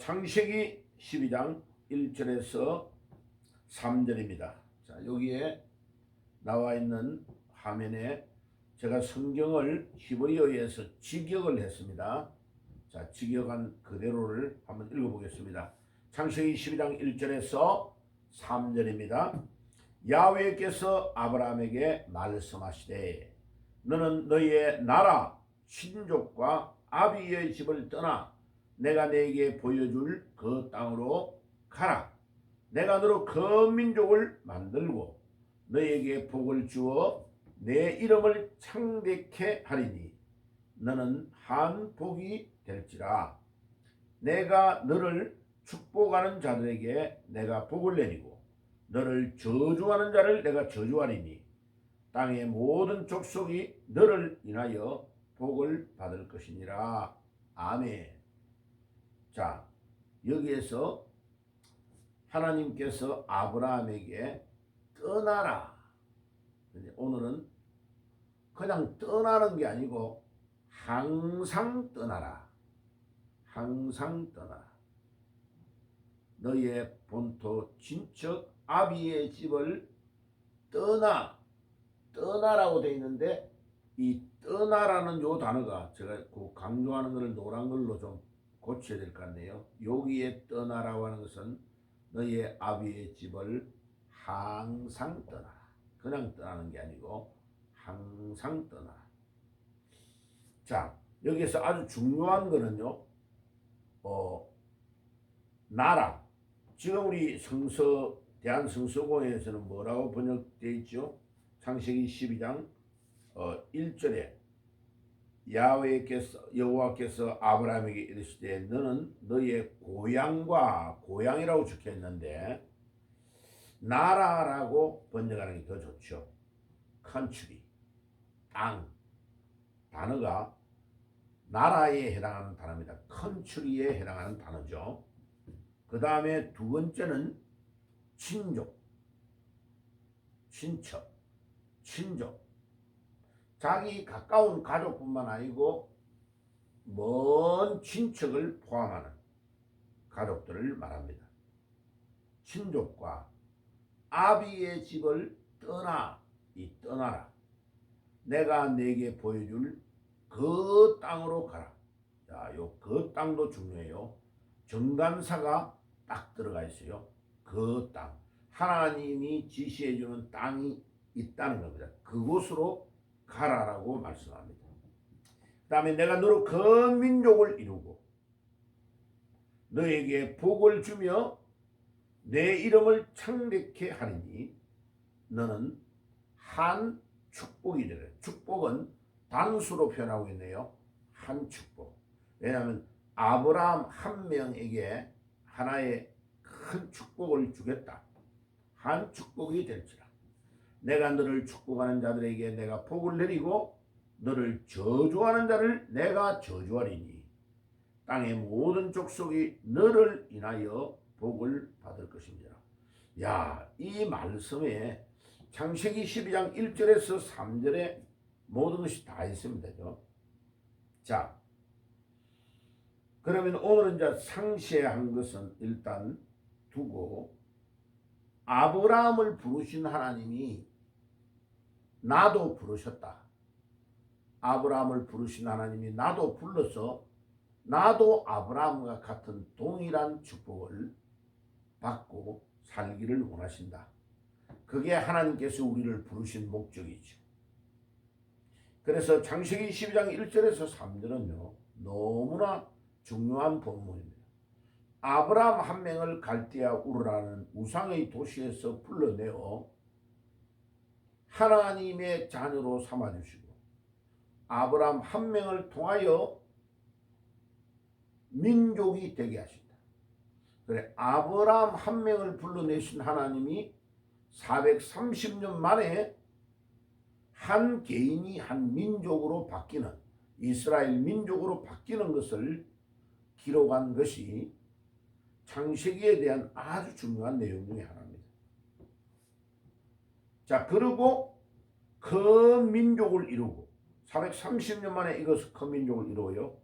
창세기 12장 1절에서 3절입니다. 자, 여기에 나와 있는 화면에 제가 성경을 히브리어에서 직역을 했습니다. 자, 직역한 그대로를 한번 읽어보겠습니다. 창세기 12장 1절에서 3절입니다. 야훼께서 아브라함에게 말씀하시되 너는 너희의 나라 친족과 아비의 집을 떠나 내가 너에게 보여줄 그 땅으로 가라. 내가 너로 그 민족을 만들고 너에게 복을 주어 내 이름을 창대케 하리니 너는 한 복이 될지라. 내가 너를 축복하는 자들에게 내가 복을 내리고 너를 저주하는 자를 내가 저주하리니 땅의 모든 족속이 너를 인하여 복을 받을 것이니라. 아멘. 자, 여기에서 하나님께서 아브라함에게 떠나라. 오늘은 그냥 떠나는 게 아니고 항상 떠나라. 항상 떠나라. 너의 본토 친척 아비의 집을 떠나라고 되어 있는데 이 떠나라는 요 단어가 제가 그 강조하는 것을 노란 걸로 좀 고쳐야 될 것 같네요. 여기에 떠나라고 하는 것은 너의 아비의 집을 항상 떠나라. 그냥 떠나는 게 아니고 항상 떠나라. 자, 여기에서 아주 중요한 거는요. 나라. 지금 우리 대한성서공회에서는 뭐라고 번역되어 있죠? 창세기 12장 1절에 여호와께서 아브라함에게 이르시되 너는 너의 고향이라고 적혀 있는데 나라라고 번역하는 게 더 좋죠. country, 땅. 단어가 나라에 해당하는 단어입니다. country에 해당하는 단어죠. 그 다음에 두 번째는 친족, 친척, 친족. 자기 가까운 가족뿐만 아니고 먼 친척을 포함하는 가족들을 말합니다. 친족과 아비의 집을 떠나라. 내가 내게 보여줄 그 땅으로 가라. 자, 그 땅도 중요해요. 정관사가 딱 들어가 있어요. 그 땅. 하나님이 지시해주는 땅이 있다는 겁니다. 그곳으로 가라라고 말씀합니다. 그 다음에 내가 너로 그 민족을 이루고 너에게 복을 주며 내 이름을 창대케 하리니 너는 한 축복이 되리라. 축복은 단수로 표현하고 있네요. 한 축복. 왜냐하면 아브라함 한 명에게 하나의 큰 축복을 주겠다. 한 축복이 될지라. 내가 너를 축복하는 자들에게 내가 복을 내리고 너를 저주하는 자를 내가 저주하리니 땅의 모든 족속이 너를 인하여 복을 받을 것입니다. 야, 이 말씀에 창세기 12장 1절에서 3절에 모든 것이 다 있습니다. 자, 그러면 오늘은 이제 상세한 것은 일단 두고 아브라함을 부르신 하나님이 나도 부르셨다. 아브라함을 부르신 하나님이 나도 불러서 나도 아브라함과 같은 동일한 축복을 받고 살기를 원하신다. 그게 하나님께서 우리를 부르신 목적이죠. 그래서 창세기 12장 1절에서 3절은요. 너무나 중요한 본문입니다. 아브라함 한 명을 갈대아 우르라는 우상의 도시에서 불러내어 하나님의 자녀로 삼아주시고 아브라함 한 명을 통하여 민족이 되게 하신다. 그래, 아브라함 한 명을 불러내신 하나님이 430년 만에 한 개인이 한 민족으로 바뀌는 이스라엘 민족으로 바뀌는 것을 기록한 것이 창세기에 대한 아주 중요한 내용 중에 하나입니다. 자, 그리고 그 민족을 이루고 430년 만에 이것을 그 민족을 이루어요.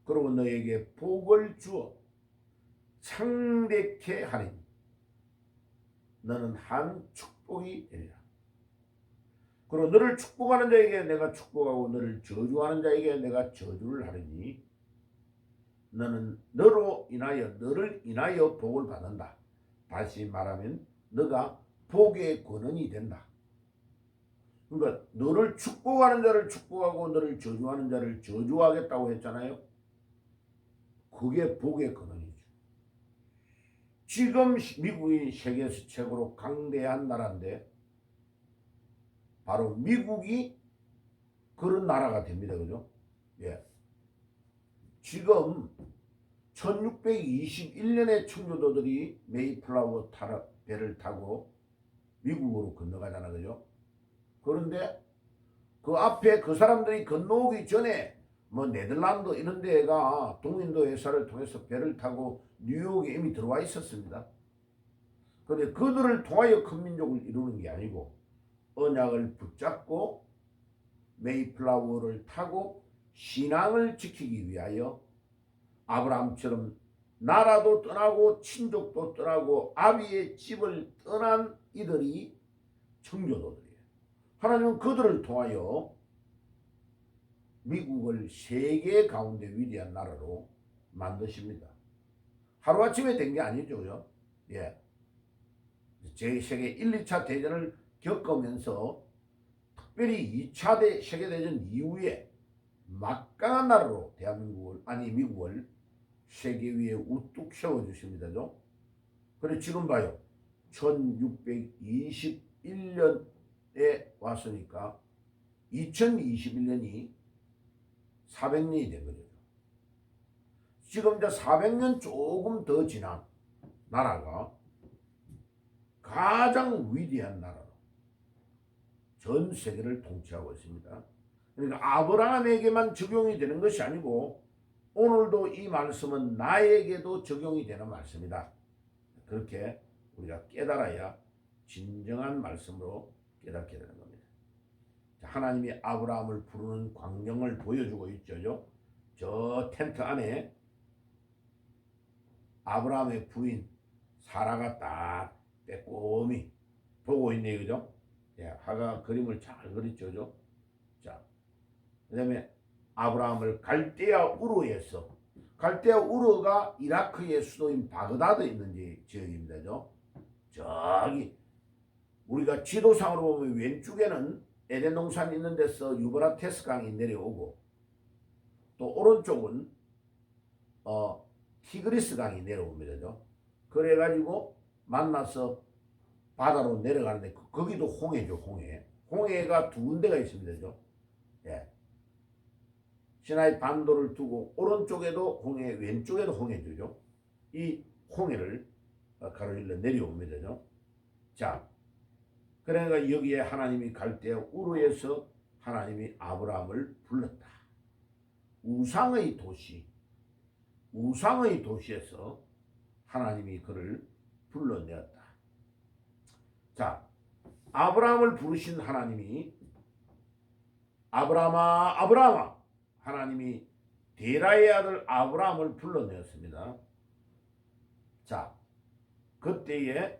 그리고 너에게 복을 주어 상대케 하리니 너는 한 축복이 되리라. 그리고 너를 축복하는 자에게 내가 축복하고 너를 저주하는 자에게 내가 저주를 하리니 너는 너를 인하여 복을 받는다. 다시 말하면 너가 복의 근원이 된다. 그러니까 너를 축복하는 자를 축복하고 너를 저주하는 자를 저주하겠다고 했잖아요. 그게 복의 근원이죠. 지금 미국이 세계에서 최고로 강대한 나라인데 바로 미국이 그런 나라가 됩니다. 그죠? 예. 지금 1621년에 청교도들이 메이플라워 배를 타고 미국으로 건너가잖아. 그죠? 그런데 그 앞에 그 사람들이 건너오기 전에 뭐 네덜란드 이런 데가 동인도 회사를 통해서 배를 타고 뉴욕에 이미 들어와 있었습니다. 그런데 그들을 통하여 큰 민족을 이루는 게 아니고 언약을 붙잡고 메이플라워를 타고 신앙을 지키기 위하여 아브라함처럼 나라도 떠나고 친족도 떠나고 아비의 집을 떠난 이들이 청교도들이에요. 하나님은 그들을 통하여 미국을 세계 가운데 위대한 나라로 만드십니다. 하루아침에 된 게 아니죠. 예. 제2세계 1, 2차 대전을 겪으면서 특별히 2차 세계대전 이후에 막강한 나라로 미국을 세계 위에 우뚝 세워주십니다. 그래 지금 봐요. 1621년에 왔으니까 2021년이 400년이 된 거죠. 지금 이제 400년 조금 더 지난 나라가 가장 위대한 나라로 전 세계를 통치하고 있습니다. 그러니까 아브라함에게만 적용이 되는 것이 아니고 오늘도 이 말씀은 나에게도 적용이 되는 말씀이다. 그렇게 우리가 깨달아야 진정한 말씀으로 깨닫게 되는 겁니다. 하나님이 아브라함을 부르는 광경을 보여주고 있죠. 저 텐트 안에 아브라함의 부인 사라가 딱 빼꼼히 보고 있네. 그죠? 예, 하가 그림을 잘 그렸죠. 자, 그 다음에 아브라함을 갈대아 우르에서, 갈대아 우르가 이라크의 수도인 바그다드 있는 지역입니다. 저기 우리가 지도상으로 보면 왼쪽에는 에덴 동산이 있는 데서 유브라테스 강이 내려오고 또 오른쪽은 티그리스 강이 내려옵니다. 그래가지고 만나서 바다로 내려가는데 거기도 홍해죠. 홍해가 두 군데가 있습니다. 예. 시나이 반도를 두고 오른쪽에도 홍해, 왼쪽에도 홍해죠. 이 홍해를 가로질러 내려옵니다. 자, 그러니까 여기에 하나님이 갈대아 우르에서 하나님이 아브라함을 불렀다. 우상의 도시에서 하나님이 그를 불러내었다. 자, 아브라함을 부르신 하나님이 아브라함아 하나님이 데라의 아들 아브라함을 불러내었습니다. 자, 그때에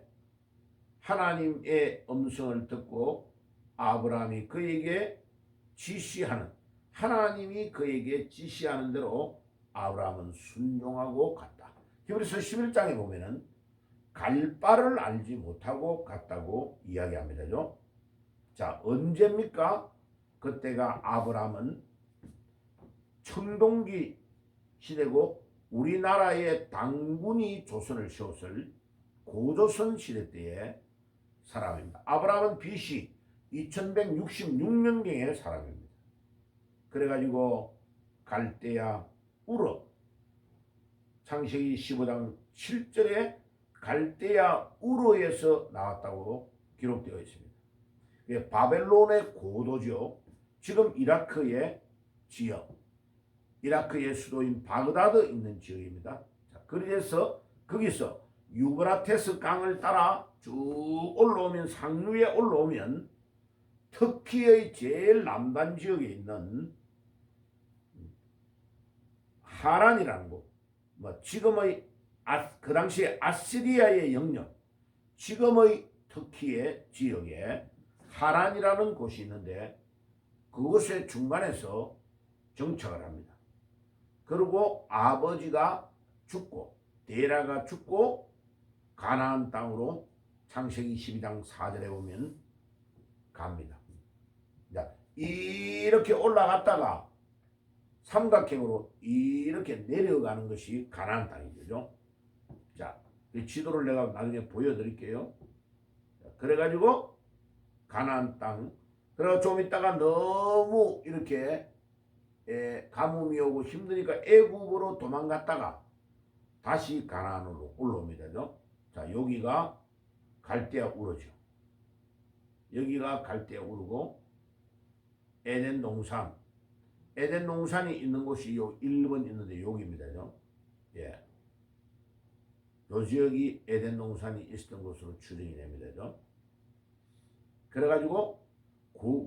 하나님의 음성을 듣고 아브라함이 그에게 하나님이 그에게 지시하는 대로 아브라함은 순종하고 갔다. 히브리서 11장에 보면은 갈 바를 알지 못하고 갔다고 이야기합니다. 자, 언제입니까? 그때가 아브라함은 청동기 시대고 우리나라의 당군이 조선을 세웠을 고조선 시대 때의 사람입니다. 아브라함은 BC 2166년경의 사람입니다. 그래가지고 갈대아 우르 창세기 15장 7절에 갈대아 우르에서 나왔다고 기록되어 있습니다. 바벨론의 고도죠. 지금 이라크의 지역, 이라크의 수도인 바그다드 있는 지역입니다. 자, 그래서 거기서 유브라테스 강을 따라 쭉 올라오면 상류에 올라오면 터키의 제일 남단 지역에 있는 하란이라는 곳, 지금의 그 당시에 아시리아의 영역, 지금의 터키의 지역에 하란이라는 곳이 있는데 그곳의 중간에서 정착을 합니다. 그리고 아버지가 죽고 데라가 죽고 가나안 땅으로 창세기 12장 4절에 보면 갑니다. 자, 이렇게 올라갔다가 삼각형으로 이렇게 내려가는 것이 가나안 땅이죠. 자, 이 지도를 내가 나중에 보여드릴게요. 자, 그래가지고 가나안 땅. 그래가 좀 있다가 너무 이렇게 가뭄이 오고 힘드니까 애굽으로 도망갔다가 다시 가나안으로 올라옵니다. 자, 여기가 갈대아 우르죠. 여기가 갈대아 우르고 에덴 동산. 에덴 동산이 있는 곳이 요 1번 있는데 여기입니다. 예. 요 지역이 에덴 동산이 있었던 곳으로 추정이 됩니다. 그래가지고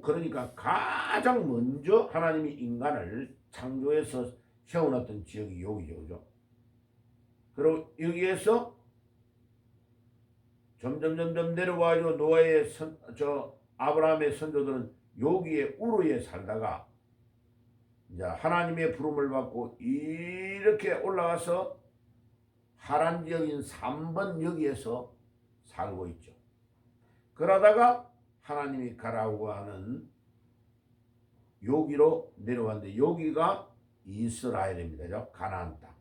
그러니까 가장 먼저 하나님이 인간을 창조해서 세워놨던 지역이 여기죠. 그죠? 그리고 여기에서 점점 내려와가지고 노아의 아브라함의 선조들은 여기에 우르에 살다가 이제 하나님의 부름을 받고 이렇게 올라가서 하란 지역인 3번 여기에서 살고 있죠. 그러다가 하나님이 가라고 하는 여기로 내려왔는데 여기가 이스라엘입니다. 가나안 땅.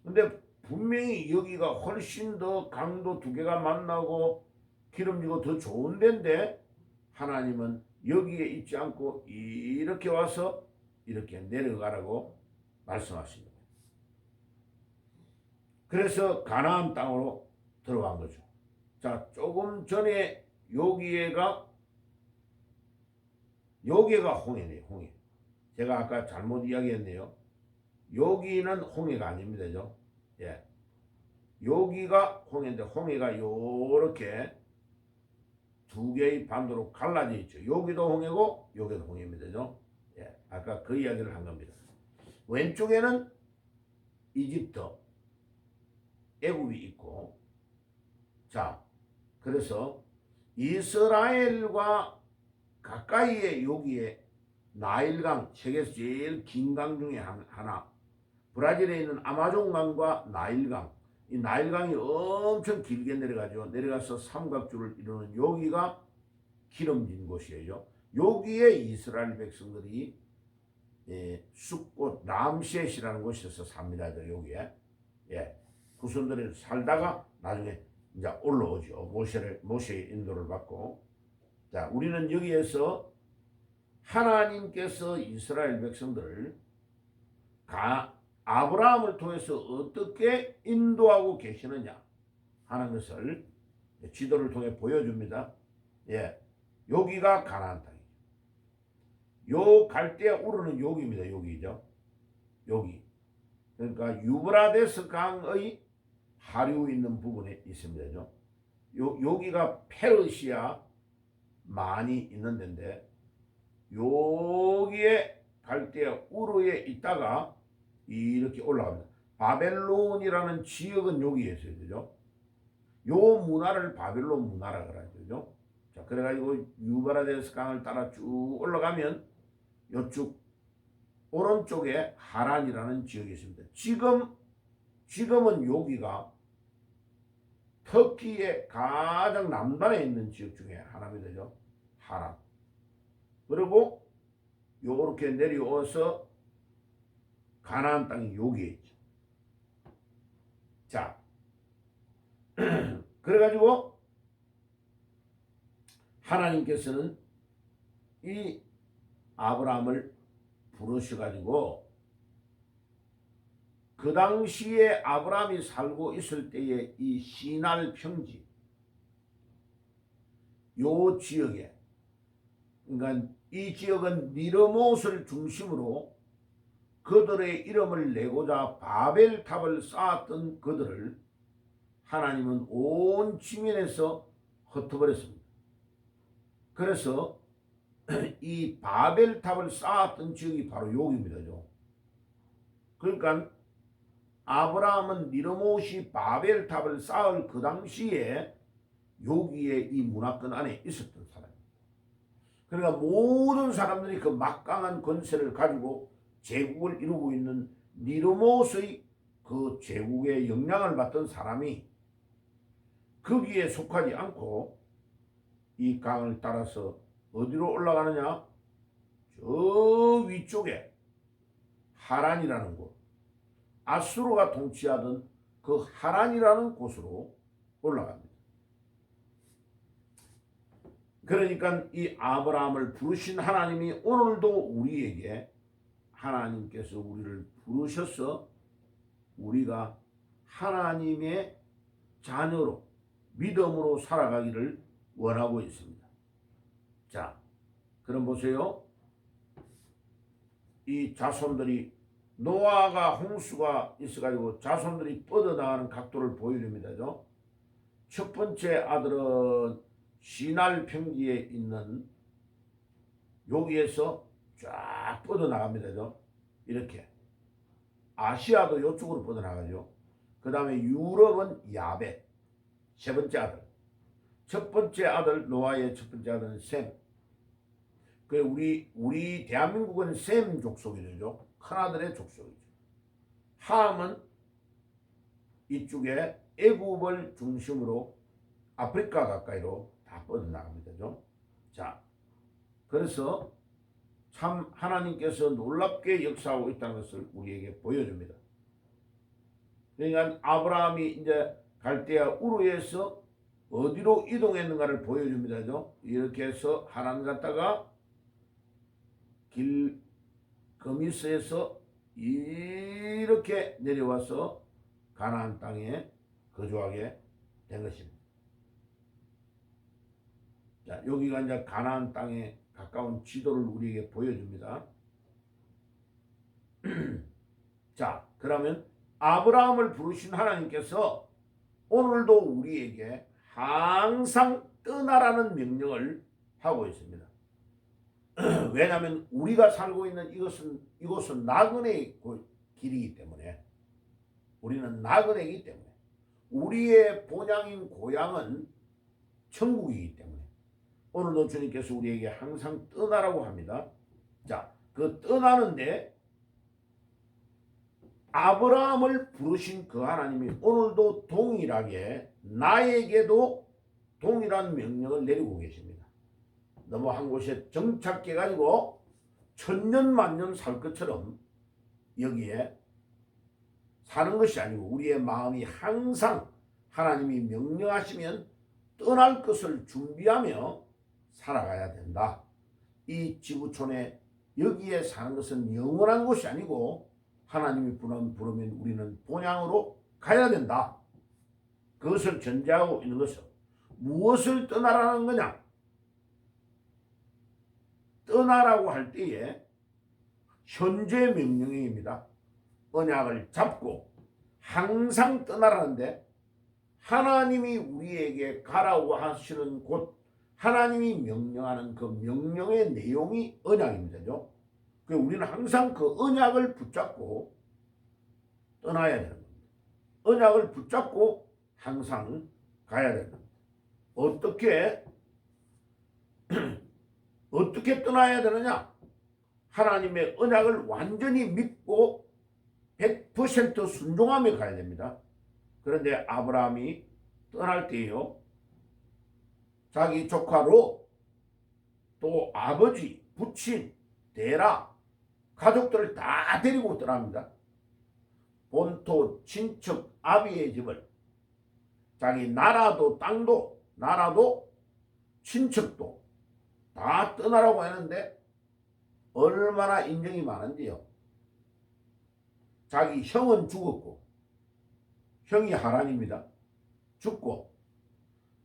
근데 분명히 여기가 훨씬 더 강도 두 개가 만나고 기름지고 더 좋은 데인데 하나님은 여기에 있지 않고 이렇게 와서 이렇게 내려가라고 말씀하십니다. 그래서 가나안 땅으로 들어간 거죠. 자, 조금 전에 여기가 홍해네요. 홍해. 제가 아까 잘못 이야기했네요. 여기는 홍해가 아닙니다. 예. 여기가 홍해인데 홍해가 요렇게 두 개의 반도로 갈라져 있죠. 여기도 홍해고 여기도 홍해입니다. 예. 아까 그 이야기를 한 겁니다. 왼쪽에는 이집트, 애굽이 있고, 자, 그래서 이스라엘과 가까이에 여기에 나일강, 세계에서 제일 긴 강 중에 하나, 브라질에 있는 아마존강과 나일강, 이 나일강이 엄청 길게 내려가서 삼각주를 이루는 여기가 기름진 곳이에요. 여기에 이스라엘 백성들이 숫곳 람셋이라는 곳에서 삽니다. 여기에. 예. 후손들이 살다가 나중에 이제 올라오죠. 모세의 인도를 받고. 자, 우리는 여기에서 하나님께서 이스라엘 백성들을 아브라함을 통해서 어떻게 인도하고 계시느냐 하는 것을 지도를 통해 보여줍니다. 예, 여기가 가나안 땅이죠. 요 갈대아 우르는 여기입니다. 여기죠. 여기. 그러니까 유브라데스 강의 하류 있는 부분에 있습니다. 여기가 페르시아 많이 있는 데인데 여기에 갈대아 우르에 있다가 이렇게 올라갑니다. 바벨론이라는 지역은 여기에 있어요. 그죠? 요 문화를 바벨론 문화라 그러죠. 자, 그래가지고 유브라데스 강을 따라 쭉 올라가면 요쪽 오른쪽에 하란이라는 지역이 있습니다. 지금은 여기가 터키의 가장 남단에 있는 지역 중에 하나입니다. 하란. 그리고 요렇게 내려와서 가나안 땅이 여기에 있죠. 자, 그래가지고 하나님께서는 이 아브라함을 부르셔가지고 그 당시에 아브라함이 살고 있을 때의 이 시날 평지 요 지역에, 그러니까 이 지역은 니르못을 중심으로 그들의 이름을 내고자 바벨탑을 쌓았던 그들을 하나님은 온 지면에서 흩어버렸습니다. 그래서 이 바벨탑을 쌓았던 지역이 바로 여기입니다. 그러니까 아브라함은 니르못이 바벨탑을 쌓을 그 당시에 여기에 이 문화권 안에 있었던 사람입니다. 그러니까 모든 사람들이 그 막강한 권세를 가지고 제국을 이루고 있는 니르못의 그 제국의 영향을 받던 사람이 거기에 속하지 않고 이 강을 따라서 어디로 올라가느냐? 저 위쪽에 하란이라는 곳, 아수르가 통치하던 그 하란이라는 곳으로 올라갑니다. 그러니까 이 아브라함을 부르신 하나님이 오늘도 우리에게 하나님께서 우리를 부르셔서 우리가 하나님의 자녀로 믿음으로 살아가기를 원하고 있습니다. 자, 그럼 보세요. 이 자손들이 노아가 홍수가 있어가지고 자손들이 뻗어나가는 각도를 보여줍니다. 첫 번째 아들은 시날 평지에 있는 여기에서 쫙 뻗어나갑니다. 이렇게 아시아도 이쪽으로 뻗어나가죠. 그 다음에 유럽은 야벳, 세 번째 아들. 첫 번째 아들 노아의 첫 번째 아들은 셈. 그 우리 대한민국은 셈 족속이 되죠. 큰아들의 족속이죠. 함은 이쪽에 애굽을 중심으로 아프리카 가까이로 다 뻗어나갑니다. 자, 그래서 참 하나님께서 놀랍게 역사하고 있다는 것을 우리에게 보여줍니다. 그러니까 아브라함이 이제 갈대아 우르에서 어디로 이동했는가를 보여줍니다. 이렇게 해서 하란 갔다가 거미스에서 이렇게 내려와서 가나안 땅에 거주하게 된 것입니다. 자, 여기가 이제 가나안 땅에 가까운 지도를 우리에게 보여줍니다. 자, 그러면 아브라함을 부르신 하나님께서 오늘도 우리에게 항상 떠나라는 명령을 하고 있습니다. 왜냐하면 우리가 살고 있는 이곳은 나그네의 길이기 때문에, 우리는 나그네이기 때문에, 우리의 본향인 고향은 천국이기 때문에 오늘도 주님께서 우리에게 항상 떠나라고 합니다. 자, 그 떠나는데 아브라함을 부르신 그 하나님이 오늘도 동일하게 나에게도 동일한 명령을 내리고 계십니다. 너무 한 곳에 정착해 가지고 천년 만년 살 것처럼 여기에 사는 것이 아니고 우리의 마음이 항상 하나님이 명령하시면 떠날 것을 준비하며 살아가야 된다. 이 지구촌에 여기에 사는 것은 영원한 곳이 아니고 하나님이 부르면 우리는 본향으로 가야 된다. 그것을 전제하고 있는 것은 무엇을 떠나라는 거냐? 떠나라고 할 때에 현재 명령입니다. 언약을 잡고 항상 떠나라는데 하나님이 우리에게 가라고 하시는 곳, 하나님이 명령하는 그 명령의 내용이 언약입니다. 우리는 항상 그 언약을 붙잡고 떠나야 되는 겁니다. 언약을 붙잡고 항상 가야 되는 겁니다. 어떻게 떠나야 되느냐? 하나님의 언약을 완전히 믿고 100% 순종하며 가야 됩니다. 그런데 아브라함이 떠날 때요, 자기 조카로 또 아버지, 부친, 대라, 가족들을 다 데리고 떠납니다. 본토 친척 아비의 집을, 자기 나라도 땅도 나라도 친척도 다 떠나라고 하는데 얼마나 인정이 많은지요. 자기 형은 죽었고, 형이 하란입니다. 죽고,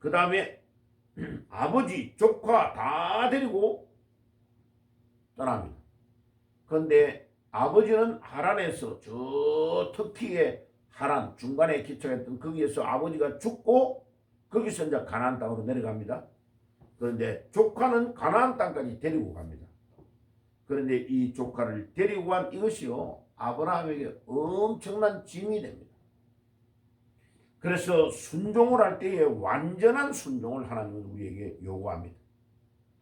그 다음에 아버지, 조카 다 데리고 떠납니다. 그런데 아버지는 하란에서 저 터키의 하란 중간에 기착했던 거기에서 아버지가 죽고 거기서 이제 가나안 땅으로 내려갑니다. 그런데 조카는 가나안 땅까지 데리고 갑니다. 그런데 이 조카를 데리고 간 이것이요, 아브라함에게 엄청난 짐이 됩니다. 그래서 순종을 할 때에 완전한 순종을 하나님은 우리에게 요구합니다.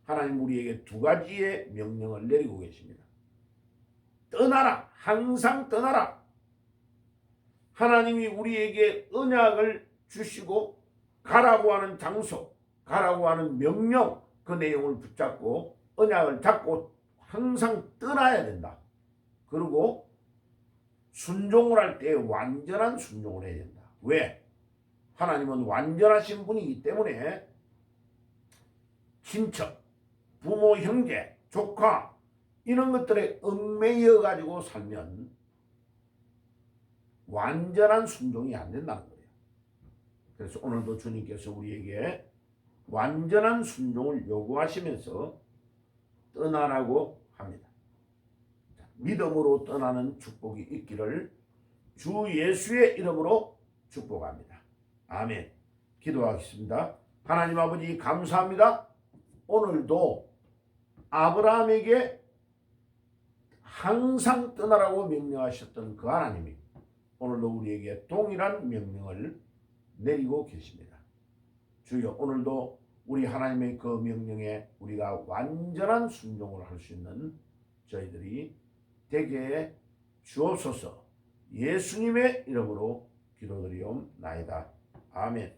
하나님 우리에게 두 가지의 명령을 내리고 계십니다. 떠나라. 항상 떠나라. 하나님이 우리에게 언약을 주시고 가라고 하는 장소, 가라고 하는 명령, 그 내용을 붙잡고 언약을 잡고 항상 떠나야 된다. 그리고 순종을 할 때 완전한 순종을 해야 된다. 왜? 하나님은 완전하신 분이기 때문에 친척, 부모, 형제, 조카 이런 것들에 얽매여 가지고 살면 완전한 순종이 안 된다는 거예요. 그래서 오늘도 주님께서 우리에게 완전한 순종을 요구하시면서 떠나라고 합니다. 믿음으로 떠나는 축복이 있기를 주 예수의 이름으로 축복합니다. 아멘. 기도하겠습니다. 하나님 아버지 감사합니다. 오늘도 아브라함에게 항상 떠나라고 명령하셨던 그 하나님이 오늘도 우리에게 동일한 명령을 내리고 계십니다. 주여 오늘도 우리 하나님의 그 명령에 우리가 완전한 순종을 할 수 있는 저희들이 되게 주옵소서. 예수님의 이름으로 기도드리옵나이다. 아멘.